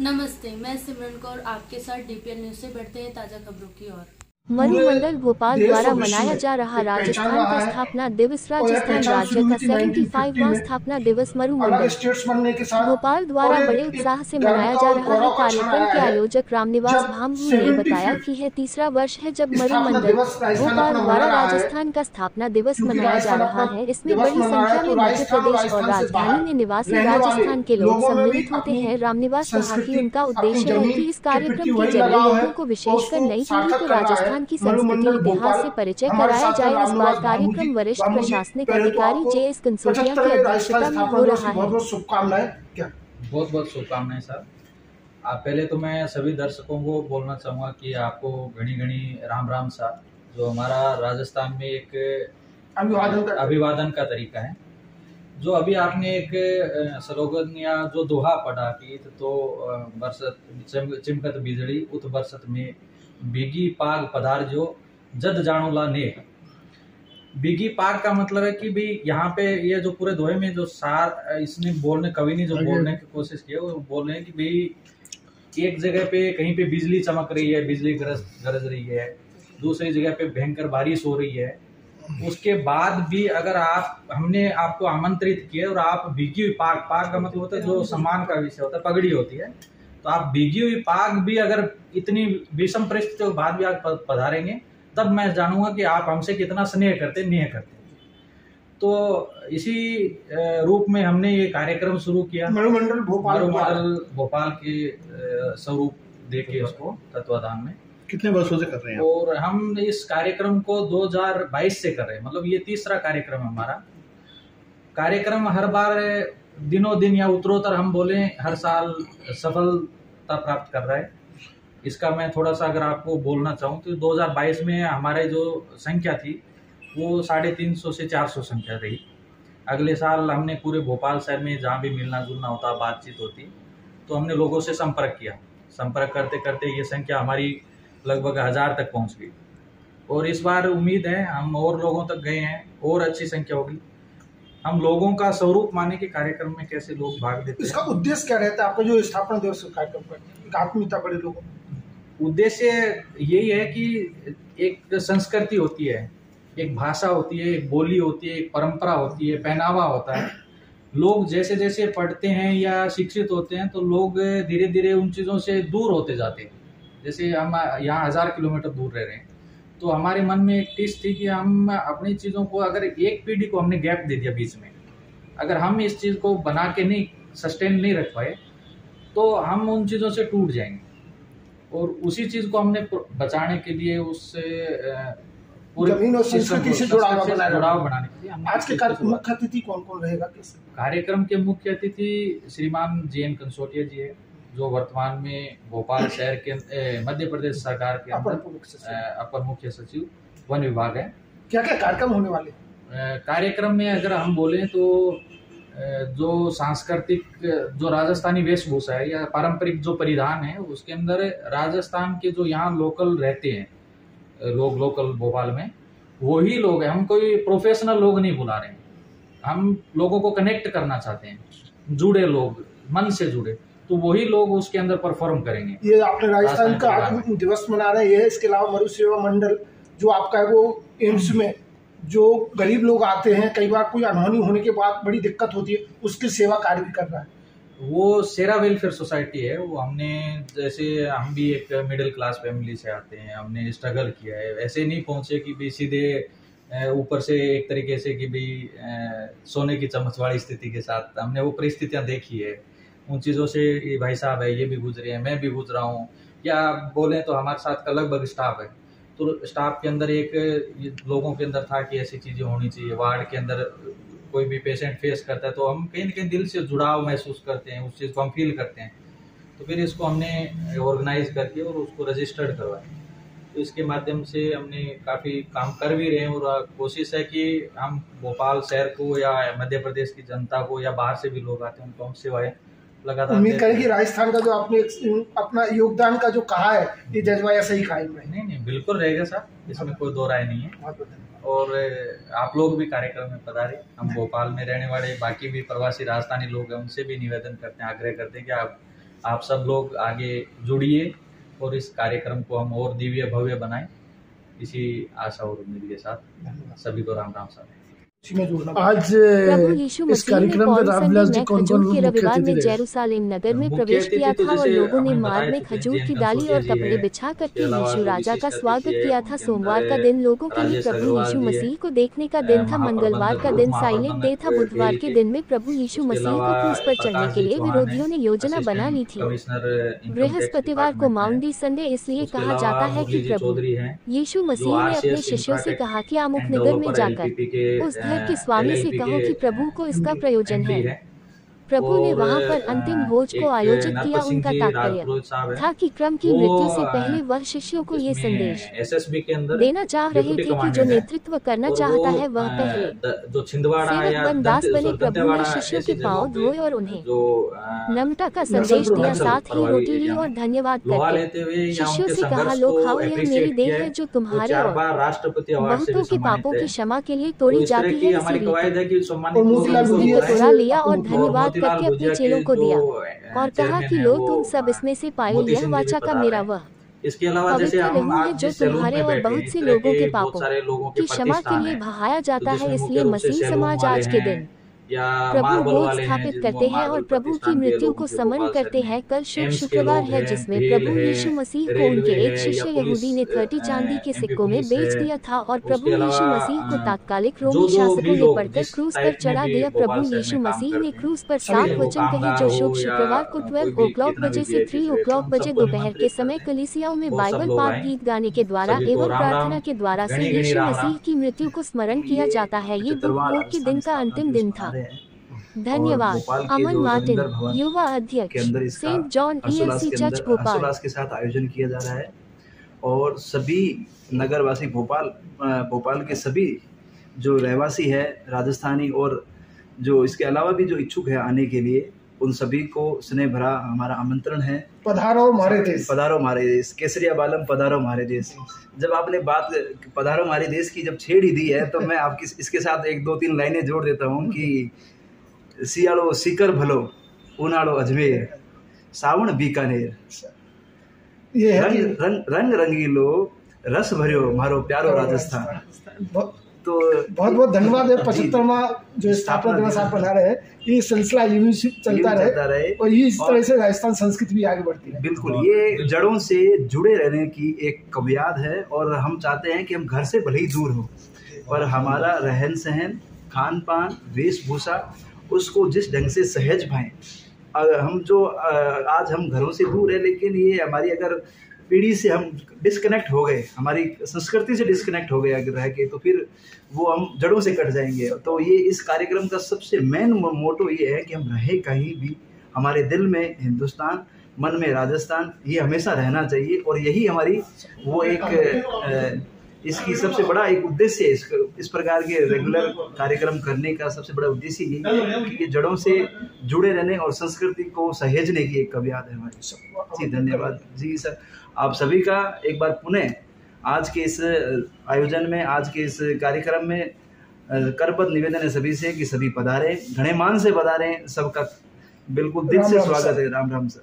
नमस्ते, मैं सिमरन कौर आपके साथ डीपीएल न्यूज से बढ़ते हैं ताजा खबरों की ओर। मरुमंडल भोपाल द्वारा मनाया जा रहा राजस्थान का स्थापना दिवस। राजस्थान राज्य का 75वां स्थापना दिवस मरुमंडल भोपाल द्वारा बड़े उत्साह से मनाया जा रहा है। कार्यक्रम के आयोजक रामनिवास भामभू ने बताया कि यह तीसरा वर्ष है जब मरुमंडल भोपाल द्वारा राजस्थान का स्थापना दिवस मनाया जा रहा है। इसमें बड़ी संख्या में मध्य प्रदेश और राजधानी में निवासी राजस्थान के लोग सम्मिलित होते हैं। रामनिवास कहा कि उनका उद्देश्य है कि इस कार्यक्रम के जरिए लोगों को विशेषकर नई पीढ़ी को राजस्थान की संस्कृति इतिहास से परिचय कराया जाए। इस बार कार्यक्रम वरिष्ठ प्रशासनिक अधिकारी JS कंसोटिया की अध्यक्षता में हो रहा है। बहुत बहुत शुभकामनाएं सर। पहले तो मैं सभी दर्शकों को बोलना चाहूँगा कि आपको घनी घनी राम राम सर। जो हमारा राजस्थान में एक अभिवादन का तरीका है, जो अभी आपने एक स्लोगन या जो दोहा पढ़ा कि तो बरसत चिमकत बिजली उत बरसत में बीगी पाग पधार जो जद जानोला ने। बीगी पाग का मतलब है कि भाई यहाँ पे ये जो पूरे दोहे में जो सार इसने कवि ने जो बोलने की कोशिश की है वो बोल रहे हैं कि भाई एक जगह पे कहीं पे बिजली चमक रही है, बिजली गरज रही है, दूसरी जगह पे भयंकर बारिश हो रही है, उसके बाद भी अगर हमने आपको आमंत्रित किया और आप भीगी हुई पाग का मतलब होता है जो सम्मान का विषय होता है, पगड़ी होती है, तो आप भीगी हुई पाग भी अगर इतनी विषम परिस्थितियों के बाद भी आप पधारेंगे तब मैं जानूंगा कि आप हमसे कितना स्नेह करते तो इसी रूप में हमने ये कार्यक्रम शुरू किया। मरुमंडल भोपाल के स्वरूप देके उसको तत्वाधान में कितने वर्षों से कर रहे हैं और हम इस कार्यक्रम को 2022 से कर रहे हैं। मतलब ये तीसरा कार्यक्रम है हमारा। कार्यक्रम हर बार दिनों दिन या उत्तरोत्तर हम बोले हर साल सफलता प्राप्त कर रहा है। इसका मैं थोड़ा सा अगर आपको बोलना चाहूँ तो 2022 में हमारे जो संख्या थी वो 350 से 400 संख्या रही। अगले साल हमने पूरे भोपाल शहर में जहाँ भी मिलना जुलना होता, बातचीत होती, तो हमने लोगों से संपर्क किया। संपर्क करते करते ये संख्या हमारी लगभग 1000 तक पहुँच गई और इस बार उम्मीद है हम और लोगों तक गए हैं और अच्छी संख्या होगी। हम लोगों का स्वरूप माने के कार्यक्रम में कैसे लोग भाग लेते हैं। इसका उद्देश्य क्या रहता है आपका जो स्थापना दिवस कार्यक्रम का? आत्मीयता बड़े लोगों को उद्देश्य यही है कि एक संस्कृति होती है, एक भाषा होती है, एक बोली होती है, एक परंपरा होती है, पहनावा होता है। लोग जैसे जैसे पढ़ते हैं या शिक्षित होते हैं तो लोग धीरे धीरे उन चीज़ों से दूर होते जाते हैं। जैसे हम यहाँ 1000 किलोमीटर दूर रह रहे हैं तो हमारे मन में एक टिस थी कि हम अपनी चीज़ों को अगर एक पीढ़ी को हमने गैप दे दिया बीच में, अगर हम इस चीज़ को बना के नहीं सस्टेन नहीं रख पाए तो हम उन चीज़ों से टूट जाएंगे। और उसी चीज़ को हमने बचाने के लिए उससे पूरे जमीन और संस्कृति से जुड़ाव बनाने के लिए आज के कार्यक्रम मुख्य अतिथि कौन कौन रहेगा? कार्यक्रम के मुख्य अतिथि श्रीमान JN कंसोटिया जी है, जो वर्तमान में भोपाल शहर के मध्य प्रदेश सरकार के अपर मुख्य सचिव वन विभाग है। क्या क्या कार्यक्रम होने वाले? कार्यक्रम में अगर हम बोलें तो जो सांस्कृतिक जो राजस्थानी वेशभूषा है या पारंपरिक जो परिधान है उसके अंदर राजस्थान के जो यहाँ लोकल रहते हैं लोग, लोकल भोपाल में वही लोग हैं। हम कोई प्रोफेशनल लोग नहीं बुला रहे हैं, हम लोगों को कनेक्ट करना चाहते हैं, जुड़े लोग, मन से जुड़े, तो वही लोग उसके अंदर परफॉर्म करेंगे। ये आपने राजस्थान का दिवस मना रहे हैं, इसके अलावा मरु सेवा मंडल जो आपका है वो एम्स में जो गरीब लोग आते हैं, कई बार कोई अनहोनी होने के बाद बड़ी दिक्कत होती है, उसकी सेवा कार्य भी कर रहा है। वो सेरा वेलफेयर सोसाइटी है। वो हमने जैसे हम भी एक मिडिल क्लास फैमिली से आते हैं, हमने स्ट्रगल किया है, ऐसे नहीं पहुंचे कि भाई सीधे ऊपर से एक तरीके से कि भाई सोने की चम्मच वाली स्थिति के साथ हमने वो परिस्थितियां देखी है। उन चीज़ों से भाई साहब है ये भी गुजरे हैं, मैं भी गुजरा हूँ, या बोलें तो हमारे साथ का लगभग स्टाफ है। तो स्टाफ के अंदर एक लोगों के अंदर था कि ऐसी चीज़ें होनी चाहिए। वार्ड के अंदर कोई भी पेशेंट फेस करता है तो हम कहीं न कहीं दिल से जुड़ाव महसूस करते हैं, उस चीज़ को हम फील करते हैं। तो फिर इसको हमने ऑर्गेनाइज करके और उसको रजिस्टर्ड करवाया। तो इसके माध्यम से हमने काफ़ी काम कर भी रहे हैं और कोशिश है कि हम भोपाल शहर को या मध्य प्रदेश की जनता को या बाहर से भी लोग आते हैं उनको हम सेवाएं लगातार। उम्मीद करें कि राजस्थान का जो आपने अपना योगदान का जो कहा है ये जज्बा ऐसा ही कायम रहे। नहीं बिल्कुल रहेगा सर, इसमें कोई दो राय नहीं है। और आप लोग भी कार्यक्रम में पधारे। हम भोपाल में रहने वाले बाकी भी प्रवासी राजस्थानी लोग हैं उनसे भी निवेदन करते हैं, आग्रह करते हैं कि आप आप सब लोग आगे जुड़िए और इस कार्यक्रम को हम और दिव्य भव्य बनाएं, इसी आशा और उम्मीद के साथ सभी को राम राम साहब। आज प्रभु यीशु इस मसीह ने कार्यक्रम में पॉल रामविलास संडे जी में कौन खजूर कौन के मुख्य रविवार में अतिथि रहे? जेरूसलेम नगर में मुख्य प्रवेश किया अतिथि तो था और जैसे लोगों ने हम मार्ग में बताए थे खजूर कि की जैन डाली और कंफूसियस जी कपड़े है, बिछा करके इसके अलावा यीशु राजा का विशिष्ट स्वागत अतिथि है, किया था। उनके सोमवार का अंदर दिन लोगों के लिए राजेश प्रभु अग्रवाल यीशु जी है, मसीह को देखने का दिन था। मंगलवार का दिन महाप्रबंधक, साइलेंट डे था। बुधवार के दिन में प्रभु यीशु उसके मसीह को अलावा क्रूस पर चढ़ने प्रकाश के जी लिए चौहान विरोधियों है, ने योजना बना ली थी। कमिश्नर इनकम टैक्स बृहस्पतिवार को डिपार्टमेंट है। माउंडी संडे इसलिए उसके कहा अलावा जाता है कि मुरली जी प्रभु चौधरी हैं, यीशु जो मसीह ने अपने RCS शिष्यों से इंफ्राटेक कहा कि एंड आमुखनगर में डेवलपर जाकर LPP के उस घर के स्वामी से LLP कहो के कि प्रभु को इसका MD प्रयोजन है। है। प्रभु ने और, वहां पर अंतिम भोज को एक आयोजित किया। नरपत सिंह उनका जी तात्पर्य राजपुरोहित साहब है, था कि क्रम की वो, मृत्यु से पहले वह शिष्यों को ये संदेश SSB के अंदर देना चाह रहे डिप्टी थे कि जो कमांडेंट है। नेतृत्व करना और चाहता वो, है वह पहले जो छिंदवाड़ा सेवक या बन दास बने। प्रभु ने दंतेवाड़ा शिष्यों ऐसी के पांव जगहों पे धोए और उन्हें जो नम्रता का संदेश दिया। साथ ही रोटी ली और धन्यवाद लोहा करके लेते हुए या शिष्यों उनके से कहा, संघर्ष लो को खाओ, यह मेरी appreciate देह किया है है। जो वो तुम्हारे 4 और बार राष्ट्रपति अवार्ड से बहुतों भी के सम्मानित पापों है। की क्षमा के लिए तो तोड़ी इस तरह जाती की है। हमारी इसी कवायद रीति है कि सम्मानित और लोगों मोतीलाल को बुझिया बुलाएं। कटोरा लिया और और धन्यवाद मोतीलाल करके अपने बुझिया चेलों के को दिया जो, और कहा चेयरमैन कि है, लो वो, तुम सब इसमें से पाइल, मोती यह सिंह जी भी वाचा का पधारे मेरा हैं। वह इसके अलावा जैसे पवित्र हम लहू है आज जो जिस सैलून तुम्हारे में और बैठे बहुत हैं, से इस तरह लोगों के बहुत पापों सारे लोगों के की क्षमा के प्रतिष्ठान लिए हैं। बहाया तो जाता जिसमें है। मुख्य इसलिए रूप से मसीह सैलून समाज वाले आज के हैं दिन या प्रभु मार्बल भोज वाले हैं, स्थापित जिसमें करते हैं और मार्बल प्रभु की प्रतिष्ठान के मृत्यु लोग को जो समन भोपाल करते शहर में हैं। कल शुभ एम्स के शुक्रवार लोग है हैं, जिसमें भेल प्रभु है, यीशु मसीह को रेलवे उनके एक है, शिष्य या पुलिस, यहूदी ने 30 चांदी के MP सिक्कों में पुलिस बेच है। दिया था और उसके प्रभु यीशु अलावा, मसीह को तात्कालिक जो रोमी भी शासकों ने लोग पढ़कर जिस क्रूस पर टाइप में चढ़ा भी दिया। भोपाल प्रभु शहर यीशु में काम मसीह करते ने हैं, क्रूस पर सभी 7 वो वचन कहे कामगार जो हो शुभ या शुक्रवार को कोई 12 भी o'clock कितना बजे भी से VIP 3 है, तो o'clock हम बजे सबको दोपहर के निमंत्रित समय करते हैं। कलीसियाओं में वो सब बाइबल लोग पाठ आएं। गीत गाने के द्वारा सभी को एवं राम राम, प्रार्थना के द्वारा से घनी घनी यीशु राम मसीह राम। की मृत्यु को स्मरण किया जाता है। ये बुक वोक के दिन का अंतिम दिन था। धन्यवाद। अमन मार्टिन, युवा अध्यक्ष, saint John EFC church Bhopal. हर्षोल्लास के साथ आयोजन किया जा रहा है और सभी नगरवासी भोपाल के सभी जो रहवासी है राजस्थानी और जो इसके अलावा भी जो इच्छुक है आने के लिए, उन सभी को स्नेह भरा हमारा आमंत्रण है। पधारो हमारे देश, पधारो हमारे देश, केसरिया बालम पधारो हमारे देश। जब आपने बात पधारो हमारे देश की जब छेड़ ही दी है तो मैं आपकी इसके साथ 1-2-3 लाइनें जोड़ देता हूँ कि सियाड़ो सीकर भलो, उनाड़ो अजमेर, सावण बीकानेर, ये है रंग रंगीलो रस भरियो मारो प्यारो राजस्थान। तो बहुत बहुत धन्यवाद है। 75वां जो स्थापना दिवस आप मना रहे हैं, ये सिलसिला यूं चलता रहे और ये इस तरह से राजस्थान संस्कृति भी आगे बढ़ती है। बिल्कुल, ये जड़ों से जुड़े रहने की एक कवियाद है और हम चाहते हैं कि हम घर से भले ही दूर हो पर हमारा रहन सहन, खान पान, वेशभूषा उसको जिस ढंग से सहज पाएं। हम जो आज हम घरों से दूर है, लेकिन ये हमारी अगर पीढ़ी से हम डिस्कनेक्ट हो गए, हमारी संस्कृति से डिस्कनेक्ट हो गए अगर रह के, तो फिर वो हम जड़ों से कट जाएंगे। तो ये इस कार्यक्रम का सबसे मेन मोटो ये है कि हम रहे कहीं भी, हमारे दिल में हिंदुस्तान, मन में राजस्थान, ये हमेशा रहना चाहिए। और यही हमारी वो एक इसकी सबसे बड़ा एक उद्देश्य है। इस प्रकार के रेगुलर कार्यक्रम करने का सबसे बड़ा उद्देश्य ये है कि ये जड़ों से जुड़े रहने और संस्कृति को सहेजने की एक कवियाद है हमारी। जी धन्यवाद जी सर, आप सभी का एक बार पुनः आज के इस आयोजन में, आज के इस कार्यक्रम में करबद्ध निवेदन है सभी से कि सभी पधारें, घने मान से पधारें। सबका बिल्कुल दिल से स्वागत है। राम राम सर।